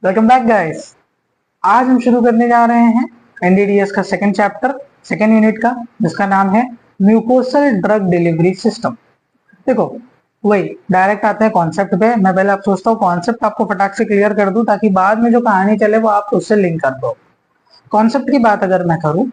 Welcome back guys. आज हम शुरू करने जा रहे हैं एनडीडीएस का सेकंड चैप्टर, सेकंड यूनिट का, जिसका नाम है म्यूकोसल ड्रग डिलीवरी सिस्टम। देखो, वही डायरेक्ट आते हैं कॉन्सेप्ट पे। मैं पहले आप सोचता हूँ कॉन्सेप्ट आपको फटाक से क्लियर कर दूं ताकि बाद में जो कहानी चले वो आप उससे लिंक कर दो। कॉन्सेप्ट की बात अगर मैं करूं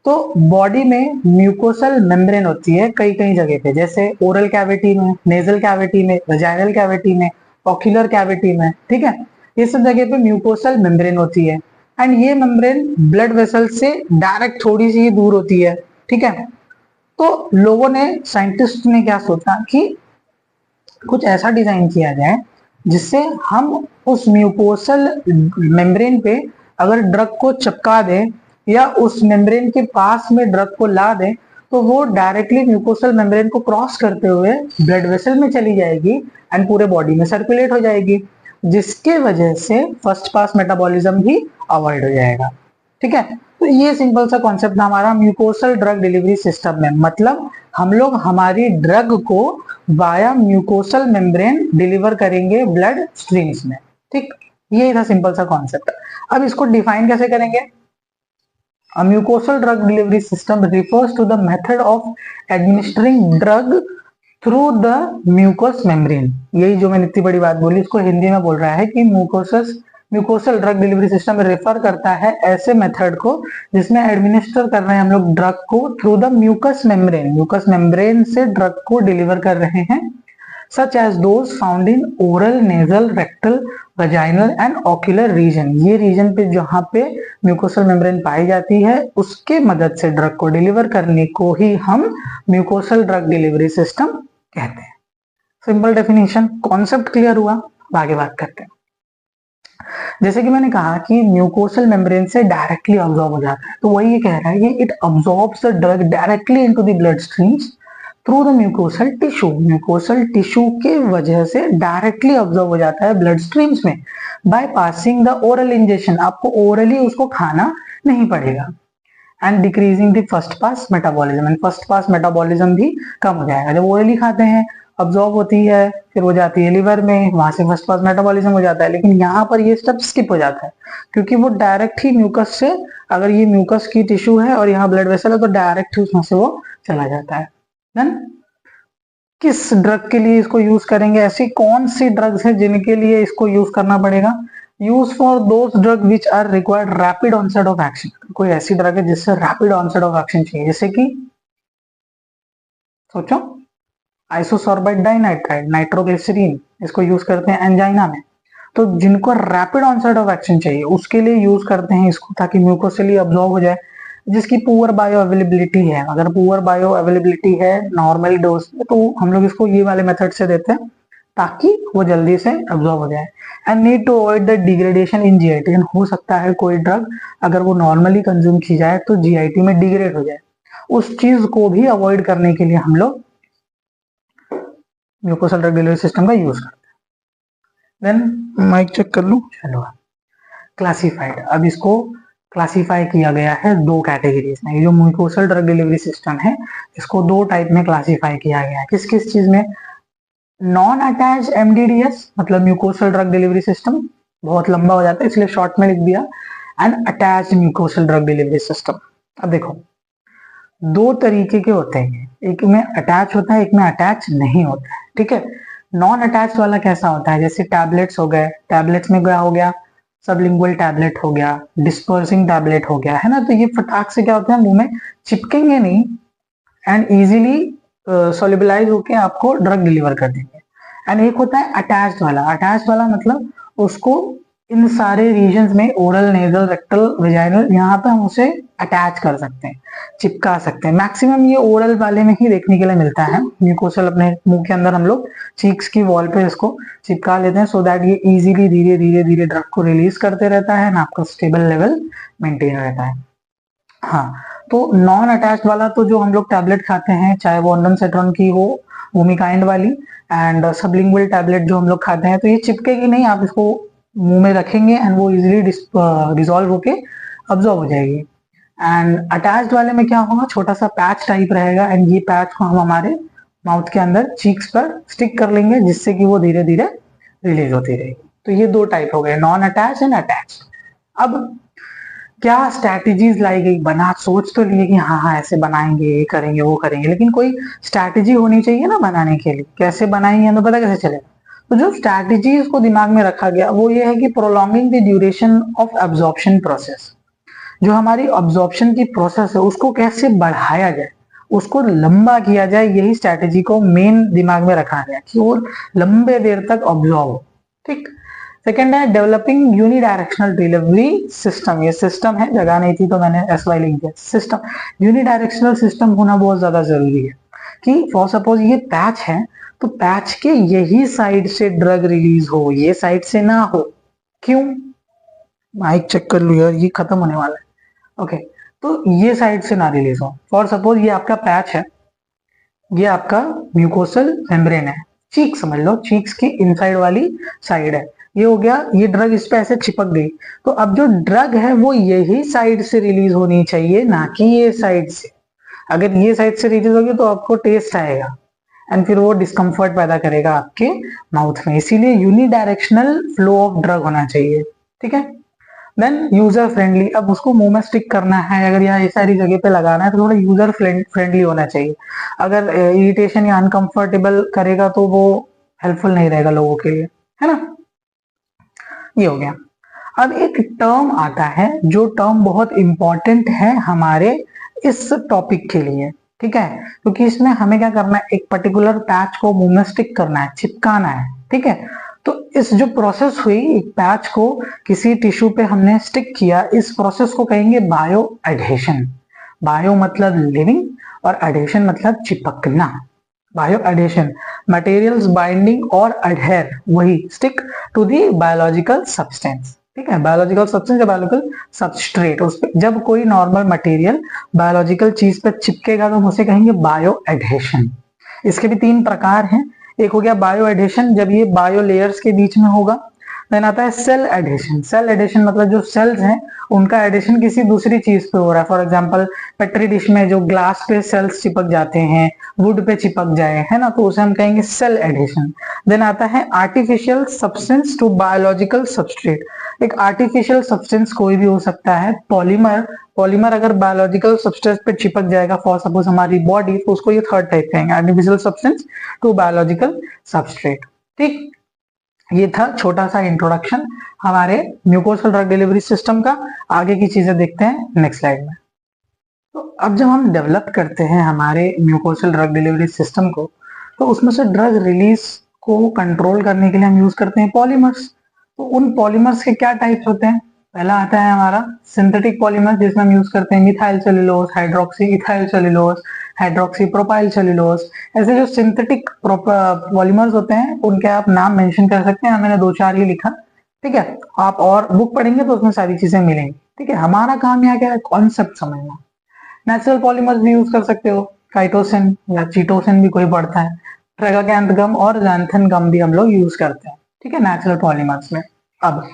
तो बॉडी में म्यूकोसल मेम्ब्रेन होती है कई कई जगह पे, जैसे ओरल कैविटी में, नेजल कैविटी में, वेजाइनल कैविटी में, ऑक्यूलर कैविटी में। ठीक है, ये सब जगह पे म्यूकोसल मेम्ब्रेन होती है एंड ये मेम्ब्रेन ब्लड वेसल से डायरेक्ट थोड़ी सी ही दूर होती है। ठीक है, तो लोगों ने, साइंटिस्ट ने क्या सोचा कि कुछ ऐसा डिजाइन किया जाए जिससे हम उस म्यूकोसल मेम्ब्रेन पे अगर ड्रग को चिपका दें या उस मेम्ब्रेन के पास में ड्रग को ला दें तो वो डायरेक्टली म्यूकोसल मेम्ब्रेन को क्रॉस करते हुए ब्लड वेसल में चली जाएगी एंड पूरे बॉडी में सर्कुलेट हो जाएगी, जिसके वजह से फर्स्ट पास मेटाबॉलिज्म भी अवॉइड हो जाएगा। ठीक है, तो ये सिंपल सा कॉन्सेप्ट था हमारा म्यूकोसल ड्रग डिलीवरी सिस्टम में। मतलब हम लोग हमारी ड्रग को वाया म्यूकोसल मेम्ब्रेन डिलीवर करेंगे ब्लड स्ट्रीम्स में। ठीक, यही था सिंपल सा कॉन्सेप्ट। अब इसको डिफाइन कैसे करेंगे? A mucosal drug delivery system refers to the method of administering drug through the mucous membrane। यही जो मैंने इतनी बड़ी बात बोली इसको हिंदी में बोल रहा है कि mucosal drug delivery system refer करता है ऐसे मेथड को जिसमें एडमिनिस्टर कर रहे हैं हम लोग ड्रग को थ्रू द म्यूकस मेम्ब्रेन से ड्रग को डिलीवर कर रहे हैं, such as those found in oral, nasal, rectal, vaginal and ocular region। ये रीजन पे जहां पे म्यूकोसल मेम्ब्रेन पाई जाती है उसके मदद से ड्रग को डिलीवर करने को ही हम म्यूकोसल ड्रग डिलीवरी सिस्टम कहते हैं। सिंपल डेफिनेशन, कॉन्सेप्ट क्लियर हुआ। अब आगे बात करते हैं। जैसे कि मैंने कहा कि म्यूकोसल मेम्ब्रेन से डायरेक्टली अब्सॉर्ब हो जाता है, तो वही ये कह रहा है कि it absorbs the drug directly into the blood streams through the mucosal tissue. Mucosal tissue के वजह से डायरेक्टली ऑब्जर्व हो जाता है ब्लड स्ट्रीम्स में by passing the oral injection. आपको ओरली उसको खाना नहीं पड़ेगा and decreasing the first pass metabolism. And first pass metabolism भी कम हो जाएगा। जब ओरली खाते हैं ऑब्जॉर्व होती है, फिर वो जाती है लिवर में, वहां से फर्स्ट पास मेटाबॉलिज्म हो जाता है। लेकिन यहाँ पर ये स्टेप स्किप हो जाता है क्योंकि वो डायरेक्ट ही म्यूकस से, अगर ये म्यूकस की टिश्यू है और यहाँ ब्लड वेसल है तो डायरेक्ट ही उसमें से वो चला जाता है। देन किस ड्रग के लिए इसको यूज करेंगे? ऐसी कौन सी ड्रग्स है जिनके लिए इसको यूज करना पड़ेगा? Use for those drug which are required rapid onset of action. कोई ऐसी ड्रग है जिससे रैपिड ऑनसेट ऑफ एक्शन चाहिए, जैसे कि सोचो आइसोसोर्बाइट डाइनाइट्राइड, नाइट्रोग्लिसरीन, इसको यूज करते हैं एंजाइना में। तो जिनको रैपिड ऑनसेट ऑफ एक्शन चाहिए उसके लिए यूज करते हैं इसको ताकि म्यूकोसली अब्सॉर्ब हो जाए, जिसकी पुअर बायो अवेलेबिलिटी है। अगर पुअर बायो अवेलेबिलिटी है नॉर्मल डोज में तो हम लोग इसको ये वाले मेथड से देते हैं ताकि वो जल्दी से अब्सॉर्ब हो जाए। And need to avoid the degradation in GIT. हो सकता है कोई ड्रग अगर वो नॉर्मली कंज्यूम की जाए तो जीआईटी में डिग्रेड हो जाए, उस चीज को भी अवॉइड करने के लिए हम लोग म्यूकोसल ड्रग डिलीवरी सिस्टम का यूज करते हैं। देन माइक चेक कर लूं, चलो। क्लासिफाइड, अब इसको क्लासिफाई किया गया है दो कैटेगरीज में। ये जो म्यूकोसल ड्रग डिलीवरी सिस्टम है इसको दो टाइप में क्लासिफाई किया गया है। किस किस चीज में? नॉन अटैच एमडीडीएस मतलब म्यूकोसल ड्रग डिलीवरी सिस्टम, बहुत लंबा हो जाता है इसलिए शॉर्ट में लिख दिया, and attach mucosal drug delivery system. अब देखो, दो तरीके के होते हैं, एक में अटैच होता है, एक में अटैच नहीं होता है। ठीक है, नॉन अटैच वाला कैसा होता है? जैसे टैबलेट्स हो गए, टैबलेट्स में क्या हो गया? सबलिंगुअल टैबलेट हो गया, डिस्पर्सिंग टैबलेट हो गया, है ना। तो ये फटाक से क्या होता है, मुंह में चिपकेंगे नहीं एंड इजीली सोल्यूबलाइज होके आपको ड्रग डिलीवर कर देंगे। एंड एक होता है अटैच्ड वाला। अटैच्ड वाला मतलब उसको इन सारे रीजन्स में, ओरल, नेजल, रेक्टल, वेजाइनल, यहाँ पे हम उसे अटैच कर सकते हैं, चिपका सकते हैं। मैक्सिमम ये ओरल वाले में ही देखने के लिए मिलता है। म्यूकोसल अपने मुंह के अंदर हम लोग चीक्स की वॉल पे इसको चिपका लेते हैं सो दैट ये इजीली धीरे धीरे धीरे ड्रग को रिलीज करते रहता है ना, आपका स्टेबल लेवल मेंटेन रहता है। हाँ, तो नॉन अटैच्ड वाला तो जो हम लोग टैबलेट खाते हैं, चाहे वो ऑन्डमसेट्रॉन की हो, वोमिकाइंड वाली, एंड सबलिंगुअल टैबलेट जो हम लोग खाते हैं, तो ये चिपकेगी नहीं, आप इसको मुंह में रखेंगे एंड वो इजीली डिसॉल्व होके अब्सॉर्ब हो जाएगी। एंड अटैच्ड वाले में क्या होगा, छोटा सा पैच टाइप रहेगा एंड ये पैच को हम हमारे माउथ के अंदर चीक्स पर स्टिक कर लेंगे जिससे कि वो धीरे धीरे रिलीज होती रहेगी। तो ये दो टाइप हो गए, नॉन अटैच एंड अटैच। अब क्या स्ट्रैटेजीज लाई गई, बना सोच तो लिए कि हाँ हाँ ऐसे बनाएंगे, ये करेंगे वो करेंगे, लेकिन कोई स्ट्रैटेजी होनी चाहिए ना बनाने के लिए, कैसे बनाएंगे हमें पता कैसे चलेगा। तो जो स्ट्रैटेजीज को दिमाग में रखा गया वो ये है कि prolonging the duration of absorption process, जो हमारी ऑब्जॉर्प्शन की प्रोसेस है उसको कैसे बढ़ाया जाए, उसको लंबा किया जाए, यही स्ट्रैटेजी को मेन दिमाग में रखा गया कि वो लंबे देर तक ऑब्जॉर्व हो। ठीक। सेकेंड है डेवलपिंग यूनिडायरेक्शनल डिलीवरी सिस्टम। ये सिस्टम है, जगह नहीं थी तो मैंने SY लिख दिया। सिस्टम, यूनिडायरेक्शनल सिस्टम होना बहुत ज्यादा जरूरी है कि फॉर सपोज ये पैच है तो पैच के यही साइड से ड्रग रिलीज हो, ये साइड से ना हो। क्यों, माइक चेक कर लो यार, ये खत्म होने वाला है। ओके, तो ये साइड से ना रिलीज हो। फॉर सपोज ये आपका पैच है, ये आपका म्यूकोसल मेम्ब्रेन है, चीक समझ लो, चीक्स की इनसाइड वाली साइड है, ये हो गया, ये ड्रग इस पे ऐसे चिपक गई, तो अब जो ड्रग है वो यही साइड से रिलीज होनी चाहिए, ना कि ये साइड से। अगर ये साइड से रिलीज होगी तो आपको टेस्ट आएगा एंड फिर वो डिस्कम्फर्ट पैदा करेगा आपके माउथ में, इसीलिए यूनिडायरेक्शनल फ्लो ऑफ ड्रग होना चाहिए। ठीक है। देन यूजर फ्रेंडली, अब उसको मुंह में स्टिक करना है, अगर यहाँ ये सारी जगह पे लगाना है तो थोड़ा यूजर फ्रेंडली होना चाहिए। अगर इरिटेशन या अनकंफर्टेबल करेगा तो वो हेल्पफुल नहीं रहेगा लोगों के लिए, है ना। ये हो गया। अब एक टर्म आता है जो टर्म बहुत इंपॉर्टेंट है हमारे इस टॉपिक के लिए, ठीक है, क्योंकि इसमें हमें क्या करना है, एक पर्टिकुलर पैच को मुंह में स्टिक करना है, चिपकाना है। ठीक है, तो इस जो प्रोसेस हुई, एक पैच को किसी टिश्यू पे हमने स्टिक किया, इस प्रोसेस को कहेंगे बायो एडहेशन। बायो मतलब लिविंग और एडहेशन मतलब चिपकना। बायो एडहेशन, मटेरियल्स बाइंडिंग और अडहेर, वही stick to the biological substance. ठीक है, बायोलॉजिकल सब्सटेंस या बायोलॉजिकल सबस्ट्रेट, उस पे जब कोई नॉर्मल मटेरियल बायोलॉजिकल चीज पे चिपकेगा तो हम उसे कहेंगे बायो एडहेशन। इसके भी तीन प्रकार हैं। एक हो गया बायो एडहेशन, जब ये बायो लेयर्स के बीच में होगा। देन आता है सेल एडहेशन। सेल एडहेशन मतलब जो सेल्स हैं उनका एडिशन किसी दूसरी चीज पे हो रहा है। फॉर एग्जांपल पेट्री डिश में जो ग्लास पे सेल्स चिपक जाते हैं, वुड पे चिपक जाए, है ना, तो उसे हम कहेंगे सेल एडिशन। देन आता है artificial substance to biological substrate. एक आर्टिफिशियल सब्सटेंस कोई भी हो सकता है, पॉलीमर, पॉलीमर अगर बायोलॉजिकल सब्सटेंस पे चिपक जाएगा, फॉर सपोज हमारी बॉडी, तो उसको ये थर्ड टाइप कहेंगे, artificial substance to biological substrate. ठीक, ये था छोटा सा इंट्रोडक्शन हमारे म्यूकोसल ड्रग डिलीवरी सिस्टम का। आगे की चीजें देखते हैं नेक्स्ट स्लाइड में। तो अब जब हम डेवलप करते हैं हमारे म्यूकोसल ड्रग डिलीवरी सिस्टम को, तो उसमें से ड्रग रिलीज को कंट्रोल करने के लिए हम यूज करते हैं पॉलीमर्स। तो उन पॉलीमर्स के क्या टाइप्स होते हैं, पहला आता है हमारा सिंथेटिक पॉलीमर, जिसमें हम यूज करते हैं methyl cellulose, hydroxy ethyl cellulose, hydroxy propyl cellulose. ऐसे जो सिंथेटिक पॉलीमर्स होते हैं उनके आप नाम मेंशन कर सकते हैं, मैंने दो चार ही लिखा। ठीक है, आप और बुक पढ़ेंगे तो उसमें सारी चीजें मिलेंगी। ठीक है, हमारा काम यहाँ क्या है, कॉन्सेप्ट समझना। नेचुरल पॉलीमर्स भी यूज कर सकते हो, काइटोसिन या चीटोसिन भी कोई पड़ता है, ट्रेगाकैंथ गम और ज़ैंथन गम भी हम लोग यूज करते हैं। ठीक है, नेचुरल पॉलीमर्स में। अब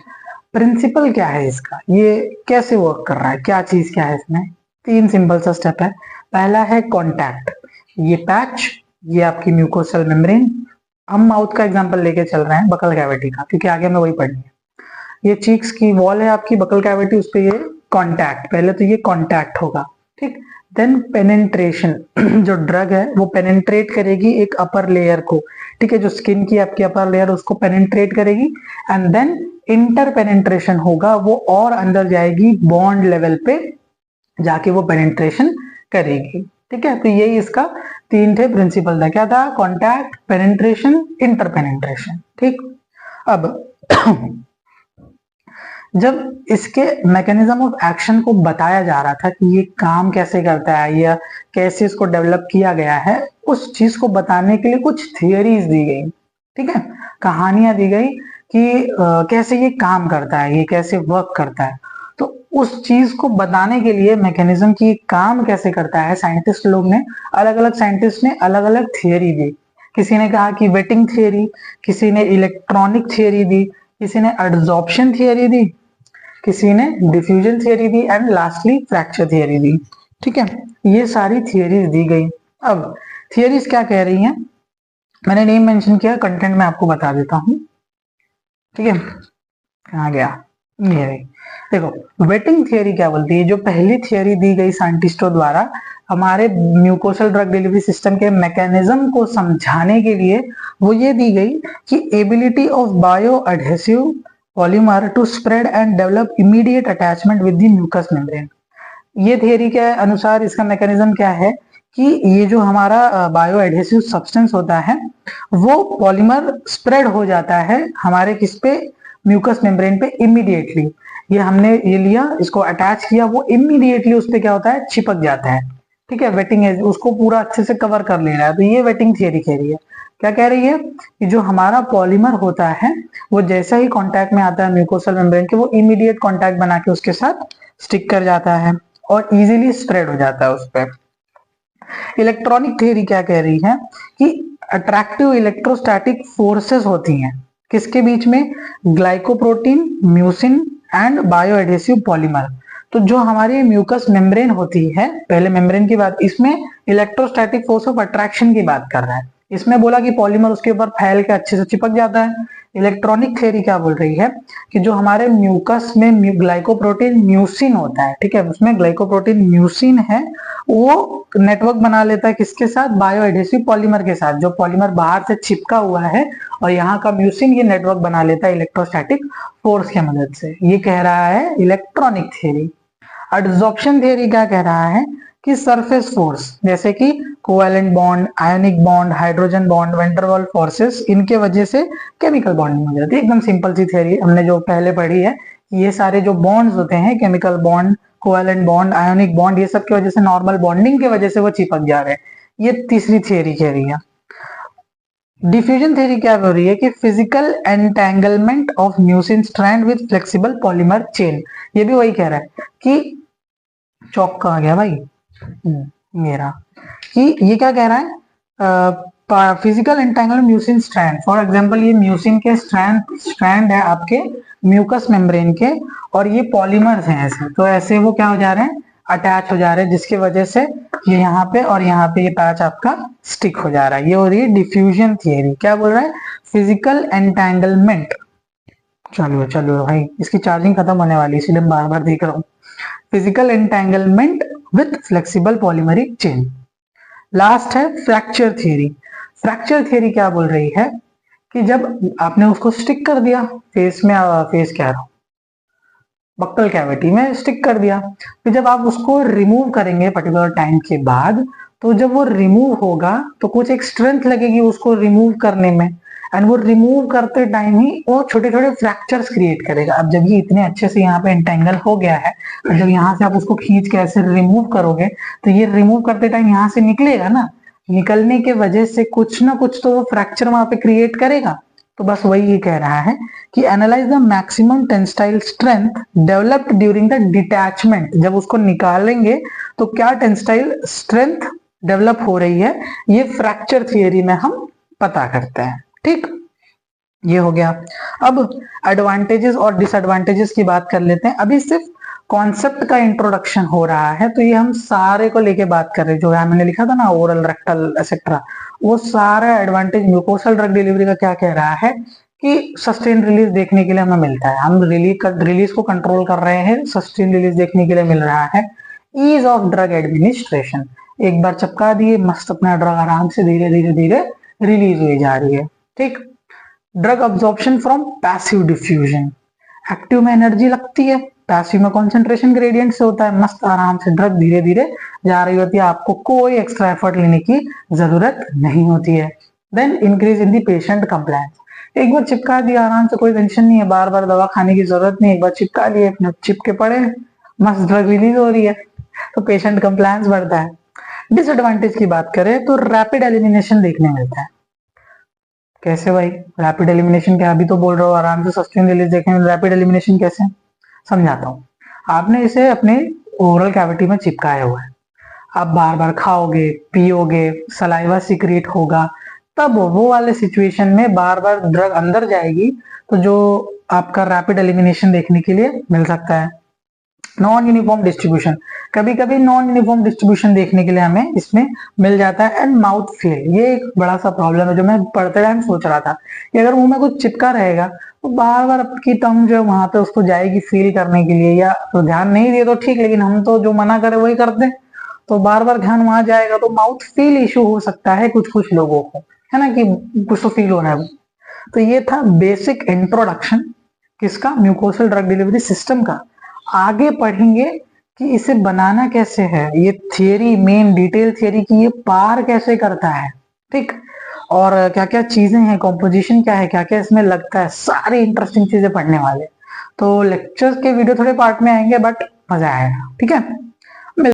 प्रिंसिपल क्या है इसका, ये कैसे वर्क कर रहा है, क्या चीज क्या है इसमें, तीन सिंपल सा स्टेप है। पहला है कांटेक्ट, ये पैच, ये आपकी म्यूकोसल मेम्ब्रेन। हम माउथ का एग्जांपल लेके चल रहे हैं, बकल कैविटी का, क्योंकि आगे में वही पढ़नी है। ये चीक्स की वॉल है आपकी, बकल कैविटी, उस पे ये कांटेक्ट, पहले तो ये कांटेक्ट होगा। ठीक, देन पेनिट्रेशन, जो ड्रग है वो पेनिट्रेट करेगी एक अपर लेयर को। ठीक है, जो स्किन की आपकी अपर लेयर उसको पेनिट्रेट करेगी, एंड देन इंटर पेनिट्रेशन होगा, वो और अंदर जाएगी, बॉन्ड लेवल पे जाके वो पेनिट्रेशन करेगी। ठीक है, तो यही इसका तीन थे प्रिंसिपल था, क्या था, कॉन्टैक्ट, पेनिट्रेशन, इंटर पेनिट्रेशन। ठीक, अब जब इसके मैकेनिज्म ऑफ एक्शन को बताया जा रहा था कि ये काम कैसे करता है या कैसे इसको डेवलप किया गया है, उस चीज को बताने के लिए कुछ थियरीज दी गई। ठीक है, कहानियां दी गई कि कैसे ये काम करता है, ये कैसे वर्क करता है। तो उस चीज को बताने के लिए, मैकेनिज्म की काम कैसे करता है, साइंटिस्ट लोग ने, अलग अलग साइंटिस्ट ने अलग अलग थियरी दी। किसी ने कहा कि वेटिंग थियरी, किसी ने इलेक्ट्रॉनिक थियरी दी, किसी ने एडजॉर्प्शन थियरी दी, किसी ने डिफ्यूजन थियरी दी, एंड लास्टली फ्रैक्चर थियरी दी। ठीक है, ये सारी थियरीज दी गई। अब थियरीज क्या कह रही हैं, मैंने नेम मेंशन किया, कंटेंट में आपको बता देता हूं। ठीक है, कहाँ गया ये रही। देखो वेटिंग थियरी क्या बोलती है, जो पहली थियरी दी गई साइंटिस्टों द्वारा हमारे म्यूकोसल ड्रग डिलीवरी सिस्टम के मैकेनिज्म को समझाने के लिए, वो ये दी गई कि ability of bio adhesive polymer to spread and develop immediate attachment with the mucus membrane. ये थियरी के अनुसार इसका मैकेनिज्म क्या है कि ये जो हमारा बायो एडहेसिव सब्सटेंस होता है वो पॉलीमर स्प्रेड हो जाता है हमारे किस पे, म्यूकस मेम्ब्रेन पे इमीडिएटली। ये हमने ये लिया, इसको अटैच किया, वो इमीडिएटली उस पे क्या होता है, चिपक जाता है। ठीक है, वेटिंग है, उसको पूरा अच्छे से कवर कर ले रहा है। तो ये वेटिंग थियरी कह रही है। क्या कह रही है कि जो हमारा पॉलीमर होता है वो जैसा ही कांटेक्ट में आता है म्यूकोसल मेम्ब्रेन के, वो इमीडिएट कांटेक्ट बना के उसके साथ स्टिक कर जाता है और इजीली स्प्रेड हो जाता है उस पर। इलेक्ट्रॉनिक थ्योरी क्या कह रही है कि अट्रैक्टिव इलेक्ट्रोस्टैटिक फोर्सेस होती हैं किसके बीच में, ग्लाइकोप्रोटीन, म्यूसिन एंड बायोएडेसिव पॉलीमर। तो जो हमारी म्यूकस मेम्ब्रेन होती है, पहले मेम्ब्रेन की बात, इसमें इलेक्ट्रोस्टैटिक फोर्स ऑफ अट्रैक्शन की बात कर रहा है। इसमें बोला कि पॉलीमर उसके ऊपर फैल के अच्छे से चिपक जाता है। इलेक्ट्रॉनिक थ्योरी क्या बोल रही है कि जो हमारे म्यूकस में ग्लाइकोप्रोटीन म्यूसिन होता है, ठीक है, उसमें ग्लाइकोप्रोटीन म्यूसिन है, वो नेटवर्क बना लेता है किसके साथ, बायो एडेसिव पॉलीमर के साथ। जो पॉलीमर बाहर से चिपका हुआ है और यहाँ का म्यूसिन ये नेटवर्क बना लेता है इलेक्ट्रोस्टैटिक फोर्स की मदद से। ये कह रहा है इलेक्ट्रॉनिक थ्योरी। एडजॉर्प्शन थ्योरी क्या कह रहा है कि सरफेस फोर्स जैसे कि covalent bond, ionic bond, hydrogen bond, Van der Waals forces, इनके वजह से केमिकल बॉन्डिंग हो जाती है। एकदम सिंपल सी थ्योरी हमने जो पहले पढ़ी है, ये सारे जो बॉन्ड्स होते हैं, chemical bond, covalent bond, ionic bond, ये सब की वजह से, नॉर्मल बॉन्डिंग की वजह से वो चिपक जा रहे हैं। ये तीसरी थ्योरी कह रही है। डिफ्यूजन थ्योरी क्या हो रही है कि physical entanglement of mucin strand with flexible polymer chain. ये भी वही कह रहा है कि चौक कहाँ गया भाई, मेरा, कि ये क्या कह रहा है, physical entanglement mucin strand. For example ये म्यूसिन के स्ट्रैंड है आपके म्यूकस मेम्ब्रेन के, और ये पॉलीमर्स हैं ऐसे, तो ऐसे वो क्या हो जा रहे हैं, अटैच हो जा रहे हैं, जिसकी वजह से ये यहाँ पे और यहाँ पे ये पैच आपका स्टिक हो जा रहा है। ये हो रही है डिफ्यूजन थियरी। क्या बोल रहा है, फिजिकल एंटेंगलमेंट। चलो चलो भाई, इसकी चार्जिंग खत्म होने वाली है इसलिए मैं बार बार देख रहा हूँ। Physical entanglement with flexible polymeric chain. Last है फ्रैक्चर थियरी। फ्रैक्चर थियरी क्या बोल रही है कि जब आपने उसको स्टिक कर दिया फेस में, फेस क्या रहा, बक्कल कैविटी में स्टिक कर दिया, फिर जब आप उसको रिमूव करेंगे पर्टिकुलर टाइम के बाद, तो जब वो रिमूव होगा तो कुछ एक स्ट्रेंथ लगेगी उसको रिमूव करने में, एंड वो रिमूव करते टाइम ही वो छोटे छोटे फ्रैक्चर्स क्रिएट करेगा। अब जब ये इतने अच्छे से यहाँ पे एंटेंगल हो गया है, और जब यहाँ से आप उसको खींच के ऐसे रिमूव करोगे, तो ये रिमूव करते टाइम यहाँ से निकलेगा ना, निकलने के वजह से कुछ ना कुछ तो वो फ्रैक्चर वहां पे क्रिएट करेगा। तो बस वही ये कह रहा है कि analyse the maximum tensile strength developed during the detachment. जब उसको निकालेंगे तो क्या टेंसाइल स्ट्रेंथ डेवलप हो रही है, ये फ्रैक्चर थियरी में हम पता करते हैं। ठीक, ये हो गया। अब एडवांटेजेस और डिसएडवांटेजेस की बात कर लेते हैं। अभी सिर्फ कॉन्सेप्ट का इंट्रोडक्शन हो रहा है, तो ये हम सारे को लेके बात कर रहे हैं। जो है मैंने लिखा था ना, ओरल, रेक्टल एक्सेट्रा, वो सारा एडवांटेज म्यूकोसल ड्रग डिलीवरी का क्या कह रहा है कि सस्टेन रिलीज देखने के लिए हमें मिलता है। हम रिलीज को कंट्रोल कर रहे हैं, सस्टेन रिलीज देखने के लिए मिल रहा है। ईज ऑफ ड्रग एडमिनिस्ट्रेशन, एक बार चिपका दिए, मस्त अपना ड्रग आराम से धीरे धीरे धीरे रिलीज हुई जा रही है। ठीक, drug absorption from passive diffusion, active में एनर्जी लगती है, पैसिव में कंसंट्रेशन ग्रेडियंट से होता है, मस्त आराम से ड्रग धीरे धीरे जा रही होती है, आपको कोई एक्स्ट्रा एफर्ट लेने की जरूरत नहीं होती है। Then increase in the patient compliance, एक बार चिपका दिया आराम से, कोई टेंशन नहीं है, बार बार दवा खाने की जरूरत नहीं, एक बार चिपका लिए, अपने चिपके पड़े, मस्त ड्रग रिलीज हो रही है, तो पेशेंट कंप्लायंस बढ़ता है। डिसएडवांटेज की बात करें तो रैपिड एलिमिनेशन देखने मिलता है। कैसे भाई रैपिड एलिमिनेशन, क्या अभी तो बोल रहा हूँ आराम से सस्टेन रिलीज देखने में, रैपिड एलिमिनेशन कैसे, समझाता हूँ। आपने इसे अपने ओरल कैविटी में चिपकाया हुआ है, आप बार बार खाओगे, पियोगे, सलाइवा सिक्रेट होगा, तब वो वाले सिचुएशन में बार बार ड्रग अंदर जाएगी, तो जो आपका रैपिड एलिमिनेशन देखने के लिए मिल सकता है। नॉन यूनिफॉर्म डिस्ट्रीब्यूशन, कभी कभी नॉन यूनिफॉर्म डिस्ट्रीब्यूशन देखने के लिए हमें इसमें मिल जाता है। एंड माउथ फील, ये एक बड़ा सा प्रॉब्लम है जो मैं पढ़ते टाइम सोच रहा था कि अगर मुंह में कुछ चिपका रहेगा तो बार बार आपकी टंग जो है वहां पे उसको जाएगी फील करने के लिए, या तो ध्यान नहीं दिए तो ठीक, लेकिन हम तो जो मना करे वही करते हैं, तो बार बार ध्यान वहां जाएगा तो माउथ फील इशू हो सकता है कुछ कुछ लोगों को, है ना, कि कुछ तो फील हो रहा है। तो ये था बेसिक इंट्रोडक्शन किसका, म्यूकोसल ड्रग डिलीवरी सिस्टम का। आगे पढ़ेंगे कि इसे बनाना कैसे है, ये थियरी, मेन डिटेल थियरी की ये पार कैसे करता है, ठीक, और क्या क्या चीजें हैं, कॉम्पोजिशन क्या है, क्या क्या इसमें लगता है, सारी इंटरेस्टिंग चीजें पढ़ने वाले। तो लेक्चर्स के वीडियो थोड़े पार्ट में आएंगे बट मजा आएगा, ठीक है।